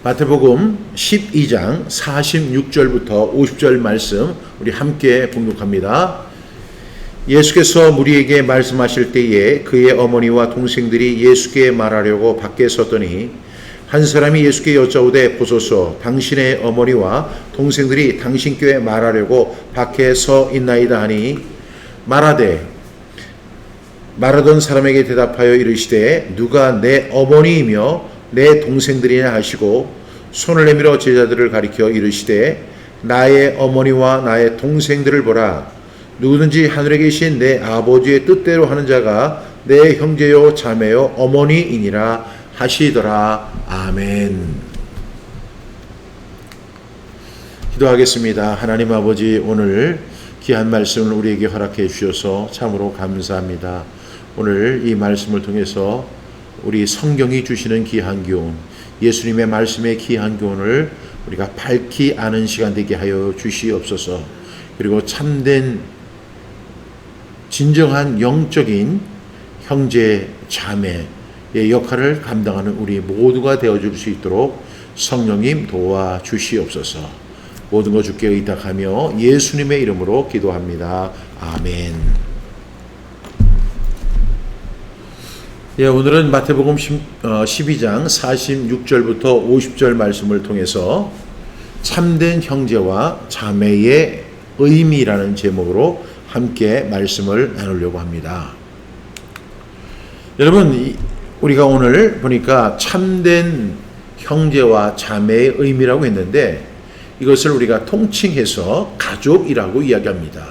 마태복음 12장 46절부터 50절 말씀 우리 함께 봉독합니다. 예수께서 무리에게 말씀하실 때에 그의 어머니와 동생들이 예수께 말하려고 밖에 섰더니 한 사람이 예수께 여짜오되 보소서 당신의 어머니와 동생들이 당신께 말하려고 밖에 서 있나이다 하니 말하던 사람에게 대답하여 이르시되 누가 내 어머니이며 내 동생들이냐 하시고 손을 내밀어 제자들을 가리켜 이르시되 나의 어머니와 나의 동생들을 보라. 누구든지 하늘에 계신 내 아버지의 뜻대로 하는 자가 내 형제요 자매요 어머니이니라 하시더라. 아멘. 기도하겠습니다. 하나님 아버지, 오늘 귀한 말씀을 우리에게 허락해 주셔서 참으로 감사합니다. 오늘 이 말씀을 통해서 우리 성경이 주시는 귀한 교훈, 예수님의 말씀의 귀한 교훈을 우리가 밝히 아는 시간 되게 하여 주시옵소서. 그리고 참된 진정한 영적인 형제 자매의 역할을 감당하는 우리 모두가 되어줄 수 있도록 성령님 도와주시옵소서. 모든 것 주께 의탁하며 예수님의 이름으로 기도합니다. 아멘. 오늘은 마태복음 12장 46절부터 50절 말씀을 통해서 참된 형제와 자매의 의미라는 제목으로 함께 말씀을 나누려고 합니다. 여러분, 우리가 오늘 보니까 참된 형제와 자매의 의미라고 했는데 이것을 우리가 통칭해서 가족이라고 이야기합니다.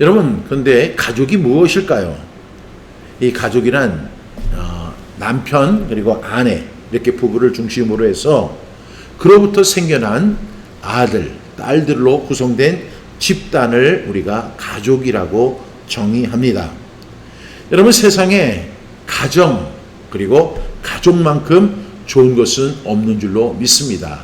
여러분, 그런데 가족이 무엇일까요? 이 가족이란 남편 그리고 아내 이렇게 부부를 중심으로 해서 그로부터 생겨난 아들, 딸들로 구성된 집단을 우리가 가족이라고 정의합니다. 여러분, 세상에 가정 그리고 가족만큼 좋은 것은 없는 줄로 믿습니다.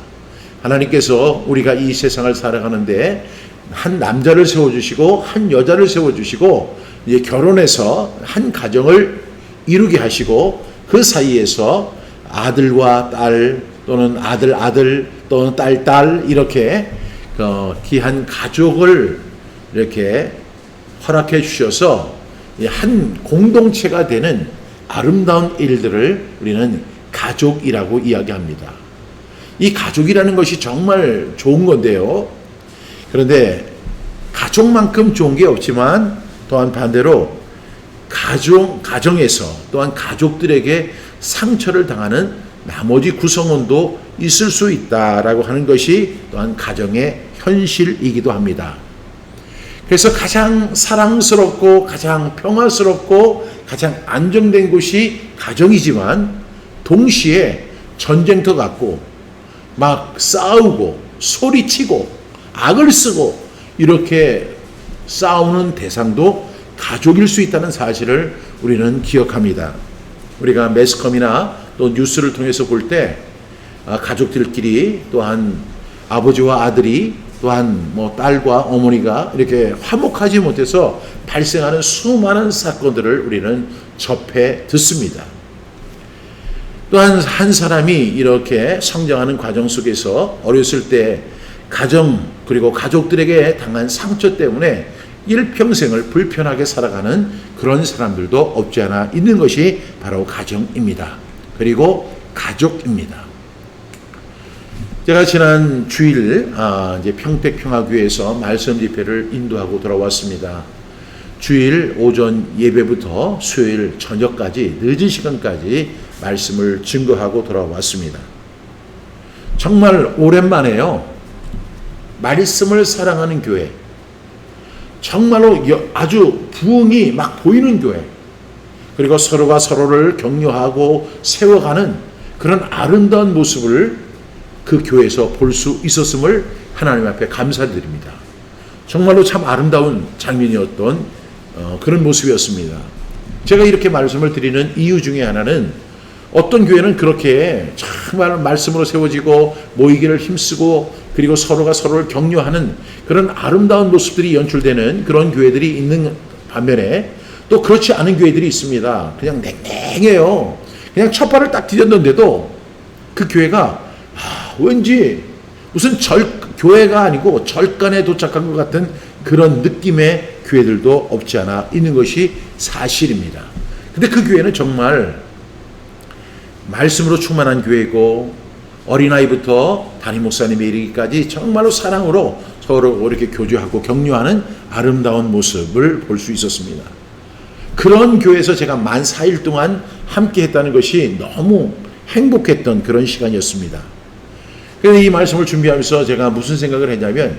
하나님께서 우리가 이 세상을 살아가는데 한 남자를 세워주시고 한 여자를 세워주시고 이제 결혼해서 한 가정을 이루게 하시고 그 사이에서 아들과 딸 또는 아들 또는 딸 이렇게 귀한 가족을 이렇게 허락해 주셔서 한 공동체가 되는 아름다운 일들을 우리는 가족이라고 이야기합니다. 이 가족이라는 것이 정말 좋은 건데요. 그런데 가족만큼 좋은 게 없지만 또한 반대로 가정에서 또한 가족들에게 상처를 당하는 나머지 구성원도 있을 수 있다라고 하는 것이 또한 가정의 현실이기도 합니다. 그래서 가장 사랑스럽고 가장 평화스럽고 가장 안정된 곳이 가정이지만 동시에 전쟁터 같고 막 싸우고 소리치고 악을 쓰고 이렇게 싸우는 대상도 가족일 수 있다는 사실을 우리는 기억합니다. 우리가 매스컴이나 또 뉴스를 통해서 볼 때 가족들끼리 또한 아버지와 아들이 또한 딸과 어머니가 이렇게 화목하지 못해서 발생하는 수많은 사건들을 우리는 접해 듣습니다. 또한 한 사람이 이렇게 성장하는 과정 속에서 어렸을 때 가정 그리고 가족들에게 당한 상처 때문에 일평생을 불편하게 살아가는 그런 사람들도 없지 않아 있는 것이 바로 가정입니다. 그리고 가족입니다. 제가 지난 주일 이제 평택평화교회에서 말씀 집회를 인도하고 돌아왔습니다. 주일 오전 예배부터 수요일 저녁까지 늦은 시간까지 말씀을 증거하고 돌아왔습니다. 정말 오랜만에요. 말씀을 사랑하는 교회, 정말로 아주 부흥이 막 보이는 교회, 그리고 서로가 서로를 격려하고 세워가는 그런 아름다운 모습을 그 교회에서 볼 수 있었음을 하나님 앞에 감사드립니다. 정말로 참 아름다운 장면이었던 그런 모습이었습니다. 제가 이렇게 말씀을 드리는 이유 중에 하나는 어떤 교회는 그렇게 정말 말씀으로 세워지고 모이기를 힘쓰고 그리고 서로가 서로를 격려하는 그런 아름다운 모습들이 연출되는 그런 교회들이 있는 반면에 또 그렇지 않은 교회들이 있습니다. 그냥 냉랭해요. 그냥 첫 발을 딱 디뎠는데도 그 교회가 왠지 무슨 교회가 아니고 절간에 도착한 것 같은 그런 느낌의 교회들도 없지 않아 있는 것이 사실입니다. 근데 그 교회는 정말 말씀으로 충만한 교회고, 어린아이부터 담임 목사님에 이르기까지 정말로 사랑으로 서로 이렇게 교제하고 격려하는 아름다운 모습을 볼 수 있었습니다. 그런 교회에서 제가 만 4일 동안 함께 했다는 것이 너무 행복했던 그런 시간이었습니다. 그래서 이 말씀을 준비하면서 제가 무슨 생각을 했냐면,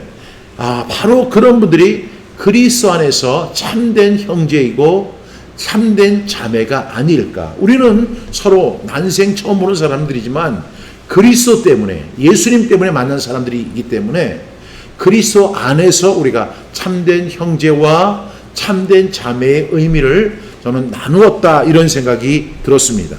바로 그런 분들이 그리스도 안에서 참된 형제이고 참된 자매가 아닐까. 우리는 서로 난생 처음 보는 사람들이지만 그리스도 때문에, 예수님 때문에 만난 사람들이기 때문에 그리스도 안에서 우리가 참된 형제와 참된 자매의 의미를 저는 나누었다, 이런 생각이 들었습니다.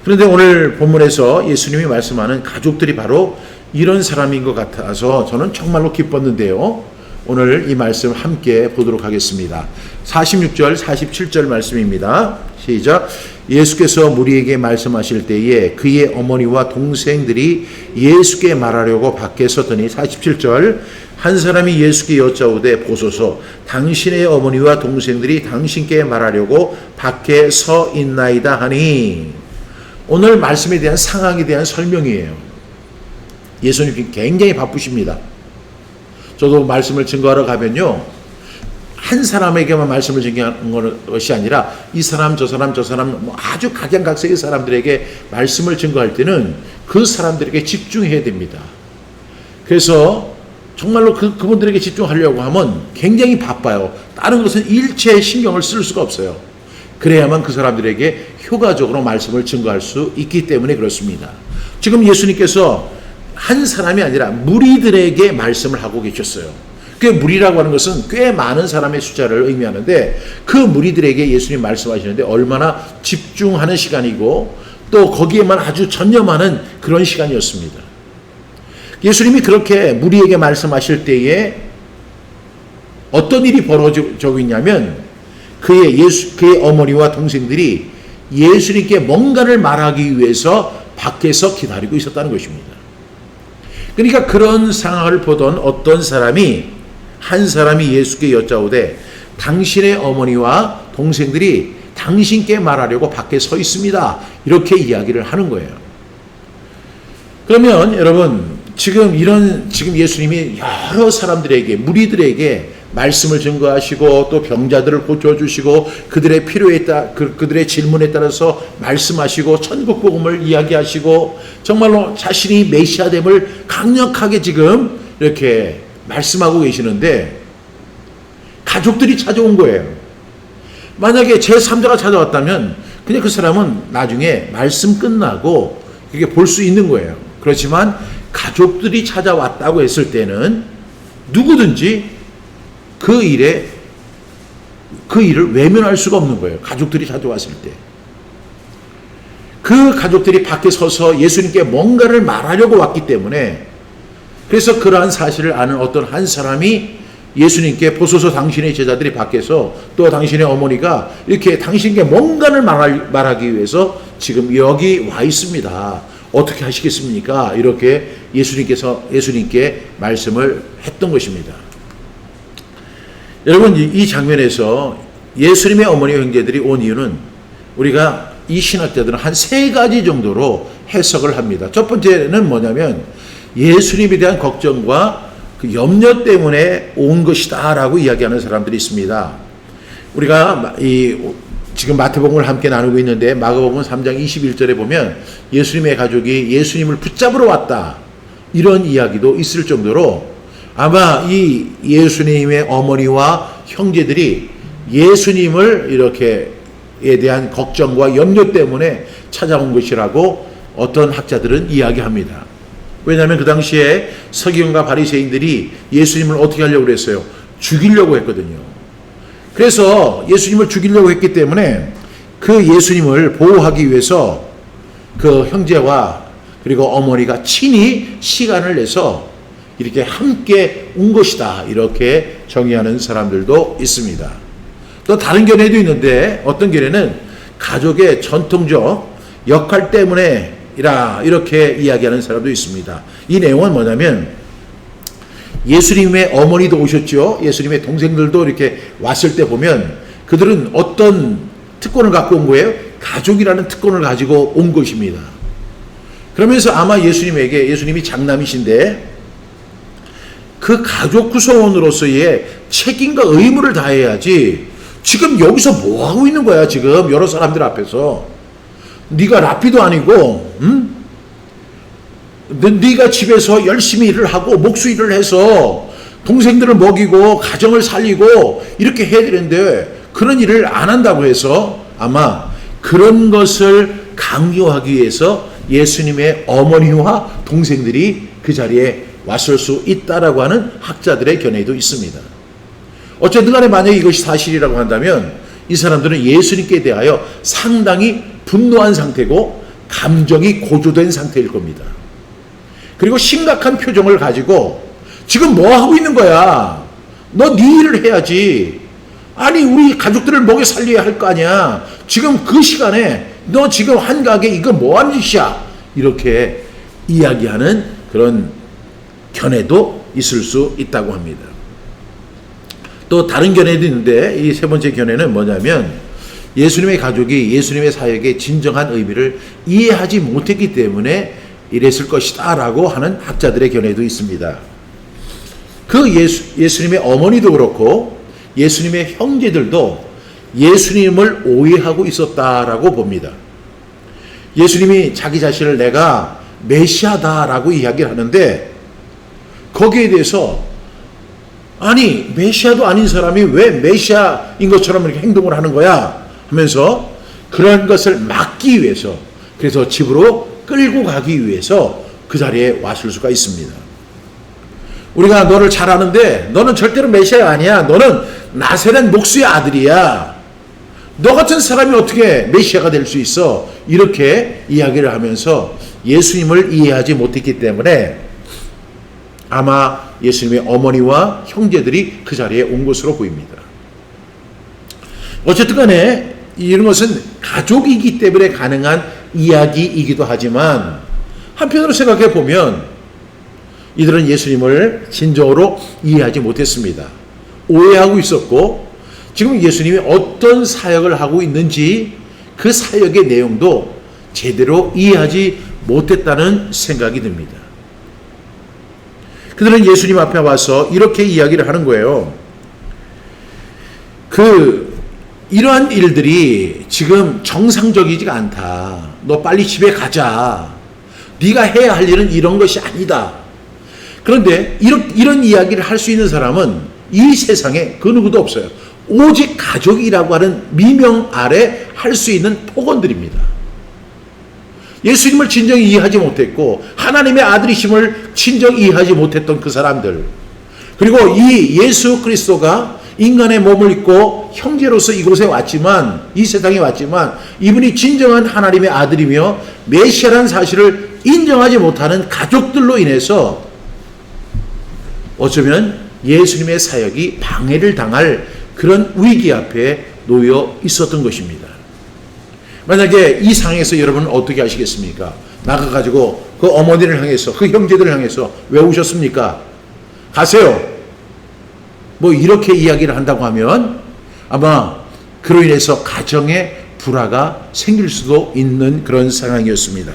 그런데 오늘 본문에서 예수님이 말씀하는 가족들이 바로 이런 사람인 것 같아서 저는 정말로 기뻤는데요. 오늘 이 말씀 함께 보도록 하겠습니다. 46절, 47절 말씀입니다. 시작. 예수께서 무리에게 말씀하실 때에 그의 어머니와 동생들이 예수께 말하려고 밖에 섰더니, 47절, 한 사람이 예수께 여짜오되 보소서 당신의 어머니와 동생들이 당신께 말하려고 밖에 서 있나이다 하니. 오늘 말씀에 대한 상황에 대한 설명이에요. 예수님이 굉장히 바쁘십니다. 저도 말씀을 증거하러 가면요, 한 사람에게만 말씀을 증거하는 것이 아니라 이 사람 저 사람 아주 각양각색의 사람들에게 말씀을 증거할 때는 그 사람들에게 집중해야 됩니다. 그래서 정말로 그분들에게 집중하려고 하면 굉장히 바빠요. 다른 것은 일체 신경을 쓸 수가 없어요. 그래야만 그 사람들에게 효과적으로 말씀을 증거할 수 있기 때문에 그렇습니다. 지금 예수님께서 한 사람이 아니라 무리들에게 말씀을 하고 계셨어요. 그 무리라고 하는 것은 꽤 많은 사람의 숫자를 의미하는데, 그 무리들에게 예수님 말씀하시는데 얼마나 집중하는 시간이고 또 거기에만 아주 전념하는 그런 시간이었습니다. 예수님이 그렇게 무리에게 말씀하실 때에 어떤 일이 벌어지고 있냐면, 그의 어머니와 동생들이 예수님께 뭔가를 말하기 위해서 밖에서 기다리고 있었다는 것입니다. 그러니까 그런 상황을 보던 어떤 사람이, 한 사람이 예수께 여짜오되 당신의 어머니와 동생들이 당신께 말하려고 밖에 서 있습니다, 이렇게 이야기를 하는 거예요. 그러면 여러분, 지금 예수님이 여러 사람들에게, 무리들에게 말씀을 증거하시고 또 병자들을 고쳐주시고 그들의 필요에 그들의 질문에 따라서 말씀하시고 천국 복음을 이야기하시고 정말로 자신이 메시아됨을 강력하게 지금 이렇게 말씀하고 계시는데, 가족들이 찾아온 거예요. 만약에 제3자가 찾아왔다면 그냥 그 사람은 나중에 말씀 끝나고 그게 볼 수 있는 거예요. 그렇지만 가족들이 찾아왔다고 했을 때는 누구든지 그 일을 외면할 수가 없는 거예요. 가족들이 찾아왔을 때. 그 가족들이 밖에 서서 예수님께 뭔가를 말하려고 왔기 때문에, 그래서 그러한 사실을 아는 어떤 한 사람이 예수님께 보소서 당신의 제자들이 밖에서, 또 당신의 어머니가 이렇게 당신께 뭔가를 말하기 위해서 지금 여기 와 있습니다, 어떻게 하시겠습니까? 이렇게 예수님께 말씀을 했던 것입니다. 여러분, 이 장면에서 예수님의 어머니와 형제들이 온 이유는 우리가 이 신학자들은 한 3가지 정도로 해석을 합니다. 첫 번째는 뭐냐면, 예수님에 대한 걱정과 그 염려 때문에 온 것이다 라고 이야기하는 사람들이 있습니다. 우리가 지금 마태복음을 함께 나누고 있는데, 마가복음 3장 21절에 보면 예수님의 가족이 예수님을 붙잡으러 왔다, 이런 이야기도 있을 정도로 아마 이 예수님의 어머니와 형제들이 예수님을 이렇게에 대한 걱정과 염려 때문에 찾아온 것이라고 어떤 학자들은 이야기합니다. 왜냐하면 그 당시에 서기관과 바리새인들이 예수님을 어떻게 하려고 그랬어요? 죽이려고 했거든요. 그래서 예수님을 죽이려고 했기 때문에 그 예수님을 보호하기 위해서 그 형제와 그리고 어머니가 친히 시간을 내서 이렇게 함께 온 것이다, 이렇게 정의하는 사람들도 있습니다. 또 다른 견해도 있는데, 어떤 견해는 가족의 전통적 역할 때문에 동생이라 이렇게 이야기하는 사람도 있습니다. 이 내용은 뭐냐면 예수님의 어머니도 오셨죠. 예수님의 동생들도 이렇게 왔을 때 보면 그들은 어떤 특권을 갖고 온 거예요? 가족이라는 특권을 가지고 온 것입니다. 그러면서 아마 예수님이 장남이신데 그 가족 구성원으로서의 책임과 의무를 다해야지 지금 여기서 뭐 하고 있는 거야 지금 여러 사람들 앞에서. 네가 라피도 아니고 네가 집에서 열심히 일을 하고 목수일을 해서 동생들을 먹이고 가정을 살리고 이렇게 해야 되는데 그런 일을 안 한다고 해서 아마 그런 것을 강요하기 위해서 예수님의 어머니와 동생들이 그 자리에 왔을 수 있다라고 하는 학자들의 견해도 있습니다. 어쨌든 간에 만약에 이것이 사실이라고 한다면 이 사람들은 예수님께 대하여 상당히 분노한 상태고 감정이 고조된 상태일 겁니다. 그리고 심각한 표정을 가지고 지금 뭐 하고 있는 거야? 너 네 일을 해야지. 아니 우리 가족들을 먹여 살려야 할 거 아니야. 지금 그 시간에 너 지금 한가하게 이거 뭐 하는 짓이야? 이렇게 이야기하는 그런 견해도 있을 수 있다고 합니다. 또 다른 견해도 있는데 이 세 번째 견해는 뭐냐면 예수님의 가족이 예수님의 사역의 진정한 의미를 이해하지 못했기 때문에 이랬을 것이다 라고 하는 학자들의 견해도 있습니다. 그 예수님의 어머니도 그렇고 예수님의 형제들도 예수님을 오해하고 있었다라고 봅니다. 예수님이 자기 자신을 내가 메시아다라고 이야기를 하는데 거기에 대해서 아니 메시아도 아닌 사람이 왜 메시아인 것처럼 이렇게 행동을 하는 거야 하면서 그런 것을 막기 위해서 그래서 집으로 끌고 가기 위해서 그 자리에 왔을 수가 있습니다. 우리가 너를 잘 아는데 너는 절대로 메시아 아니야. 너는 나세렛 목수의 아들이야. 너 같은 사람이 어떻게 메시아가 될 수 있어? 이렇게 이야기를 하면서 예수님을 이해하지 못했기 때문에 아마 예수님의 어머니와 형제들이 그 자리에 온 것으로 보입니다. 어쨌든 간에 이런 것은 가족이기 때문에 가능한 이야기이기도 하지만 한편으로 생각해 보면 이들은 예수님을 진정으로 이해하지 못했습니다. 오해하고 있었고 지금 예수님이 어떤 사역을 하고 있는지 그 사역의 내용도 제대로 이해하지 못했다는 생각이 듭니다. 그들은 예수님 앞에 와서 이렇게 이야기를 하는 거예요. 이러한 일들이 지금 정상적이지가 않다. 너 빨리 집에 가자. 네가 해야 할 일은 이런 것이 아니다. 그런데 이런 이야기를 할 수 있는 사람은 이 세상에 그 누구도 없어요. 오직 가족이라고 하는 미명 아래 할 수 있는 폭언들입니다. 예수님을 진정히 이해하지 못했고 하나님의 아들이심을 진정히 이해하지 못했던 그 사람들, 그리고 이 예수 그리스도가 인간의 몸을 입고 형제로서 이곳에 왔지만 이 세상에 왔지만 이분이 진정한 하나님의 아들이며 메시아라는 사실을 인정하지 못하는 가족들로 인해서 어쩌면 예수님의 사역이 방해를 당할 그런 위기 앞에 놓여 있었던 것입니다. 만약에 이 상황에서 여러분은 어떻게 하시겠습니까? 나가가지고 그 어머니를 향해서 그 형제들을 향해서 왜 오셨습니까? 가세요. 뭐 이렇게 이야기를 한다고 하면 아마 그로 인해서 가정에 불화가 생길 수도 있는 그런 상황이었습니다.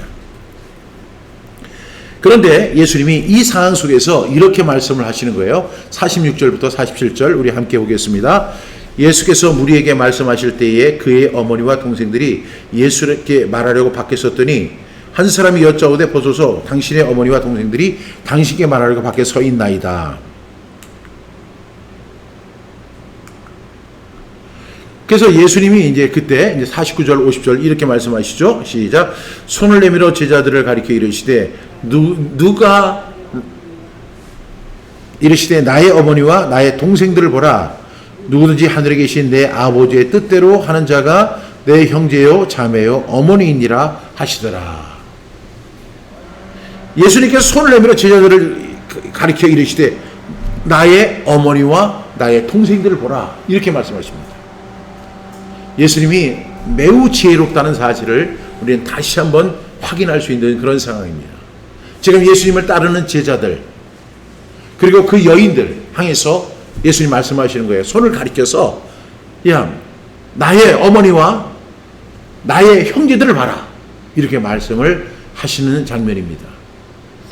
그런데 예수님이 이 상황 속에서 이렇게 말씀을 하시는 거예요. 46절부터 47절 우리 함께 보겠습니다. 예수께서 무리에게 말씀하실 때에 그의 어머니와 동생들이 예수께 말하려고 밖에 섰더니 한 사람이 여짜오되 보소서 당신의 어머니와 동생들이 당신께 말하려고 밖에 서 있나이다. 그래서 예수님이 이제 그때 이제 49절 50절 이렇게 말씀하시죠. 시작. 손을 내밀어 제자들을 가리켜 이르시되 누가 이르시되 나의 어머니와 나의 동생들을 보라. 누구든지 하늘에 계신 내 아버지의 뜻대로 하는 자가 내 형제요 자매요 어머니이니라 하시더라. 예수님께서 손을 내밀어 제자들을 가리켜 이르시되 나의 어머니와 나의 동생들을 보라. 이렇게 말씀하십니다. 예수님이 매우 지혜롭다는 사실을 우리는 다시 한번 확인할 수 있는 그런 상황입니다. 지금 예수님을 따르는 제자들, 그리고 그 여인들 향해서 예수님 말씀하시는 거예요. 손을 가리켜서, 야, 나의 어머니와 나의 형제들을 봐라. 이렇게 말씀을 하시는 장면입니다.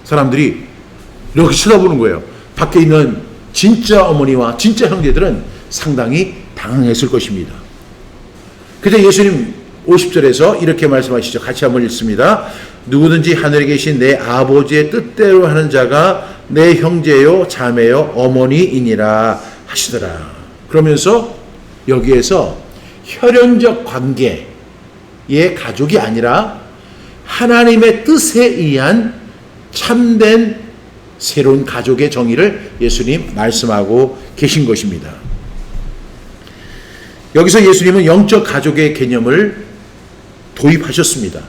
사람들이 이렇게 쳐다보는 거예요. 밖에 있는 진짜 어머니와 진짜 형제들은 상당히 당황했을 것입니다. 그때 예수님 50절에서 이렇게 말씀하시죠. 같이 한번 읽습니다. 누구든지 하늘에 계신 내 아버지의 뜻대로 하는 자가 내 형제요 자매요 어머니이니라 하시더라. 그러면서 여기에서 혈연적 관계의 가족이 아니라 하나님의 뜻에 의한 참된 새로운 가족의 정의를 예수님 말씀하고 계신 것입니다. 여기서 예수님은 영적 가족의 개념을 도입하셨습니다.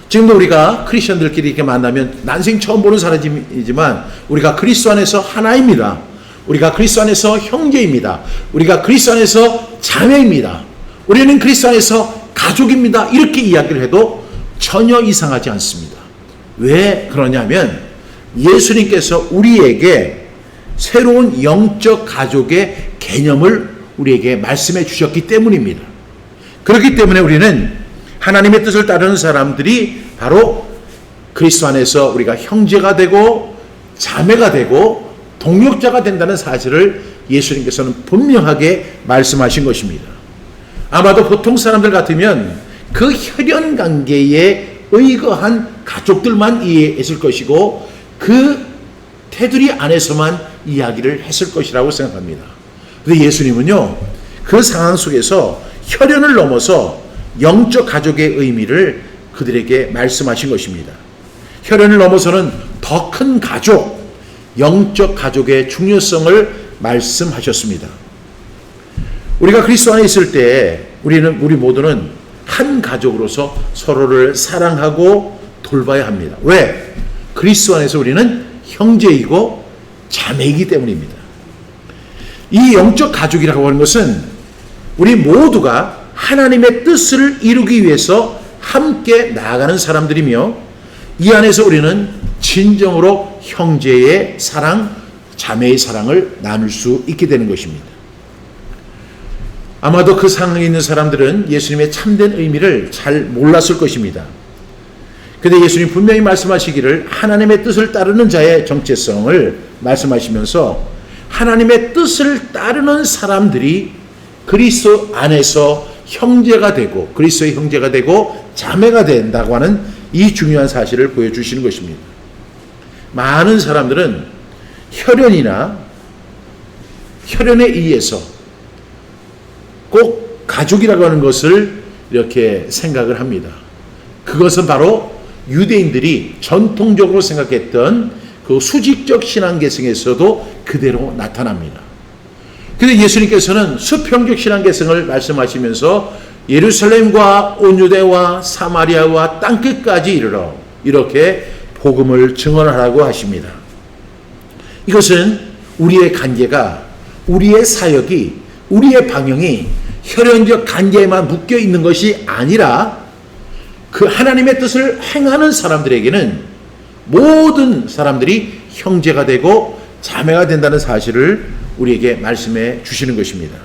지금도 우리가 크리스천들끼리 이렇게 만나면 난생 처음 보는 사람이지만 우리가 그리스도 안에서 하나입니다. 우리가 그리스도 안에서 형제입니다. 우리가 그리스도 안에서 자매입니다. 우리는 그리스도 안에서 가족입니다. 이렇게 이야기를 해도 전혀 이상하지 않습니다. 왜 그러냐면 예수님께서 우리에게 새로운 영적 가족의 개념을 우리에게 말씀해 주셨기 때문입니다. 그렇기 때문에 우리는 하나님의 뜻을 따르는 사람들이 바로 그리스도 안에서 우리가 형제가 되고 자매가 되고 동역자가 된다는 사실을 예수님께서는 분명하게 말씀하신 것입니다. 아마도 보통 사람들 같으면 그 혈연 관계에 의거한 가족들만 이해했을 것이고 그 테두리 안에서만 이야기를 했을 것이라고 생각합니다. 그런데 예수님은요, 그 상황 속에서 혈연을 넘어서 영적 가족의 의미를 그들에게 말씀하신 것입니다. 혈연을 넘어서는 더 큰 가족, 영적 가족의 중요성을 말씀하셨습니다. 우리가 그리스도 안에 있을 때 우리 모두는 한 가족으로서 서로를 사랑하고 돌봐야 합니다. 왜? 그리스도 안에서 우리는 형제이고 자매이기 때문입니다. 이 영적 가족이라고 하는 것은 우리 모두가 하나님의 뜻을 이루기 위해서 함께 나아가는 사람들이며 이 안에서 우리는 진정으로 형제의 사랑, 자매의 사랑을 나눌 수 있게 되는 것입니다. 아마도 그 상황에 있는 사람들은 예수님의 참된 의미를 잘 몰랐을 것입니다. 그런데 예수님 분명히 말씀하시기를 하나님의 뜻을 따르는 자의 정체성을 말씀하시면서 하나님의 뜻을 따르는 사람들이 그리스도 안에서 형제가 되고 그리스도의 형제가 되고 자매가 된다고 하는 이 중요한 사실을 보여주시는 것입니다. 많은 사람들은 혈연에 의해서 꼭 가족이라고 하는 것을 이렇게 생각을 합니다. 그것은 바로 유대인들이 전통적으로 생각했던 그 수직적 신앙계승에서도 그대로 나타납니다. 그런데 예수님께서는 수평적 신앙계승을 말씀하시면서 예루살렘과 온 유대와 사마리아와 땅끝까지 이르러 이렇게 복음을 증언하라고 하십니다. 이것은 우리의 관계가, 우리의 사역이, 우리의 방향이 혈연적 관계에만 묶여 있는 것이 아니라 그 하나님의 뜻을 행하는 사람들에게는 모든 사람들이 형제가 되고 자매가 된다는 사실을 우리에게 말씀해 주시는 것입니다.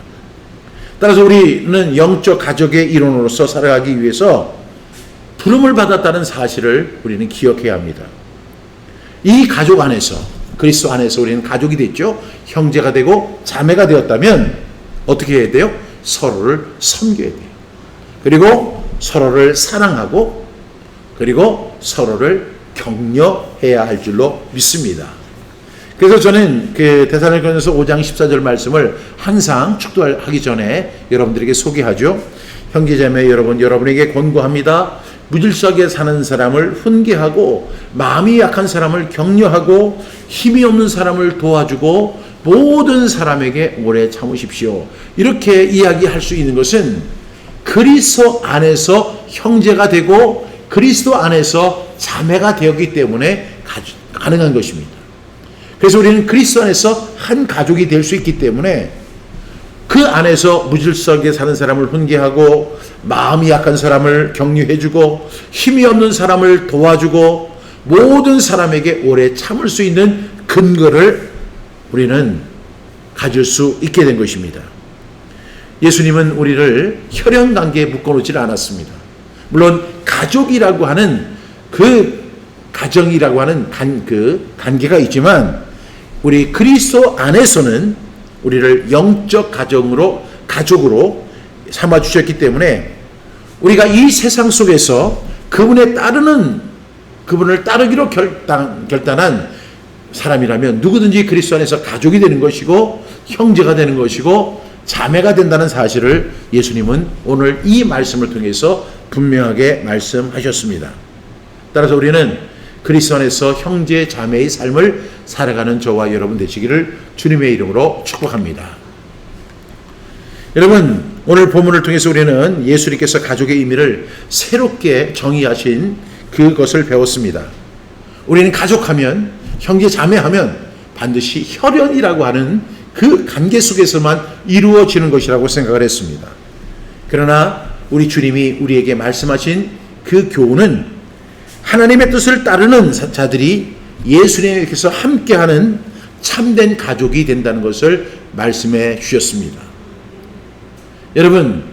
따라서 우리는 영적 가족의 일원으로서 살아가기 위해서 부름을 받았다는 사실을 우리는 기억해야 합니다. 이 가족 안에서, 그리스도 안에서 우리는 가족이 됐죠. 형제가 되고 자매가 되었다면 어떻게 해야 돼요? 서로를 섬겨야 돼요. 그리고 서로를 사랑하고 그리고 서로를 격려해야 할 줄로 믿습니다. 그래서 저는 그 데살로니가전서 5장 14절 말씀을 항상 축도하기 전에 여러분들에게 소개하죠. 형제자매 여러분, 여러분에게 권고합니다. 무질서하게 사는 사람을 훈계하고 마음이 약한 사람을 격려하고 힘이 없는 사람을 도와주고 모든 사람에게 오래 참으십시오. 이렇게 이야기할 수 있는 것은 그리스도 안에서 형제가 되고 그리스도 안에서 자매가 되었기 때문에 가능한 것입니다. 그래서 우리는 그리스도 안에서 한 가족이 될 수 있기 때문에 그 안에서 무질서하게 사는 사람을 훈계하고 마음이 약한 사람을 격려해주고 힘이 없는 사람을 도와주고 모든 사람에게 오래 참을 수 있는 근거를 우리는 가질 수 있게 된 것입니다. 예수님은 우리를 혈연관계에 묶어놓지 않았습니다. 물론 가족이라고 하는 그 가정이라고 하는 그 관계가 있지만 우리 그리스도 안에서는 우리를 영적 가족으로 삼아주셨기 때문에 우리가 이 세상 속에서 그분을 따르기로 결단한 사람이라면 누구든지 그리스도 안에서 가족이 되는 것이고 형제가 되는 것이고 자매가 된다는 사실을 예수님은 오늘 이 말씀을 통해서 분명하게 말씀하셨습니다. 따라서 우리는 그리스도 안에서 형제 자매의 삶을 살아가는 저와 여러분 되시기를 주님의 이름으로 축복합니다. 여러분, 오늘 본문을 통해서 우리는 예수님께서 가족의 의미를 새롭게 정의하신 그것을 배웠습니다. 우리는 가족하면, 형제 자매하면 반드시 혈연이라고 하는 그 관계 속에서만 이루어지는 것이라고 생각을 했습니다. 그러나 우리 주님이 우리에게 말씀하신 그 교훈은 하나님의 뜻을 따르는 자들이 예수님께서 함께하는 참된 가족이 된다는 것을 말씀해 주셨습니다. 여러분,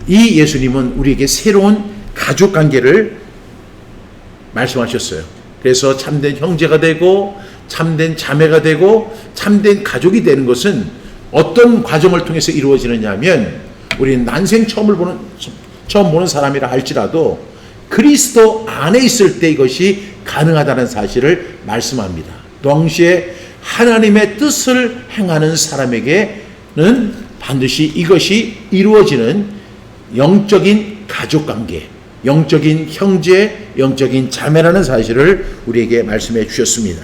이 예수님은 우리에게 새로운 가족 관계를 말씀하셨어요. 그래서 참된 형제가 되고 참된 자매가 되고 참된 가족이 되는 것은 어떤 과정을 통해서 이루어지느냐 하면 우리는 난생 처음 보는 사람이라 할지라도 그리스도 안에 있을 때 이것이 가능하다는 사실을 말씀합니다. 동시에 하나님의 뜻을 행하는 사람에게는 반드시 이것이 이루어지는 영적인 가족관계, 영적인 형제, 영적인 자매라는 사실을 우리에게 말씀해 주셨습니다.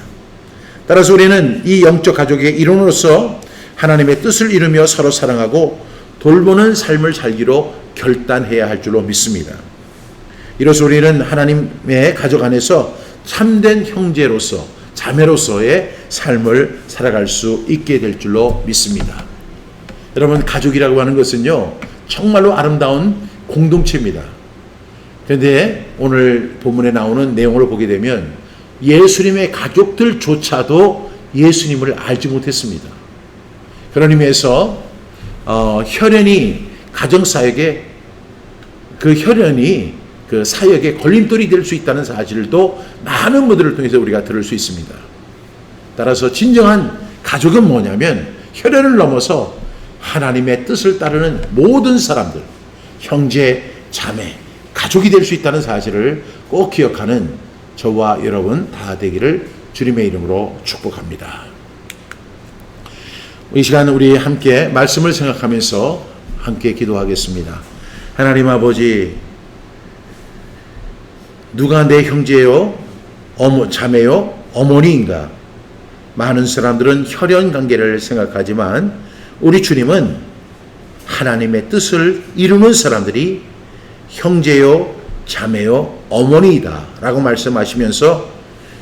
따라서 우리는 이 영적 가족의 일원으로서 하나님의 뜻을 이루며 서로 사랑하고 돌보는 삶을 살기로 결단해야 할 줄로 믿습니다. 이로써 우리는 하나님의 가족 안에서 참된 형제로서 자매로서의 삶을 살아갈 수 있게 될 줄로 믿습니다. 여러분, 가족이라고 하는 것은요 정말로 아름다운 공동체입니다. 그런데 오늘 본문에 나오는 내용을 보게 되면 예수님의 가족들조차도 예수님을 알지 못했습니다. 그런 의미에서 혈연이 가정사역에 그 혈연이 그 사역에 걸림돌이 될 수 있다는 사실도 많은 분들을 통해서 우리가 들을 수 있습니다. 따라서 진정한 가족은 뭐냐면 혈연을 넘어서 하나님의 뜻을 따르는 모든 사람들, 형제, 자매, 가족이 될 수 있다는 사실을 꼭 기억하는 저와 여러분 다 되기를 주님의 이름으로 축복합니다. 이 시간 우리 함께 말씀을 생각하면서 함께 기도하겠습니다. 하나님 아버지, 누가 내 형제요, 자매요, 어머니인가? 많은 사람들은 혈연 관계를 생각하지만 우리 주님은 하나님의 뜻을 이루는 사람들이 형제요, 자매요, 어머니이다 라고 말씀하시면서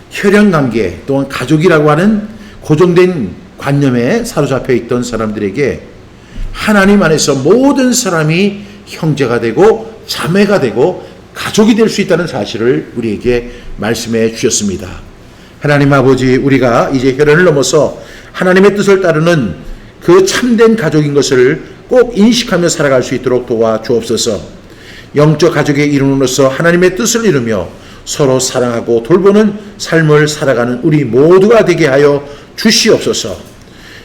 혈연 관계 또한 가족이라고 하는 고정된 관념에 사로잡혀 있던 사람들에게 하나님 안에서 모든 사람이 형제가 되고 자매가 되고 가족이 될 수 있다는 사실을 우리에게 말씀해 주셨습니다. 하나님 아버지, 우리가 이제 혈연을 넘어서 하나님의 뜻을 따르는 그 참된 가족인 것을 꼭 인식하며 살아갈 수 있도록 도와주옵소서. 영적 가족의 일원으로서 하나님의 뜻을 이루며 서로 사랑하고 돌보는 삶을 살아가는 우리 모두가 되게 하여 주시옵소서.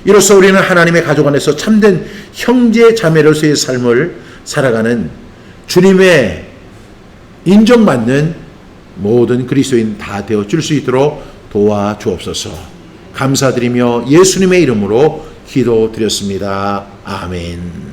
이로써 우리는 하나님의 가족 안에서 참된 형제 자매로서의 삶을 살아가는 주님의 인정받는 모든 그리스도인 다 되어줄 수 있도록 도와주옵소서. 감사드리며 예수님의 이름으로 기도드렸습니다. 아멘.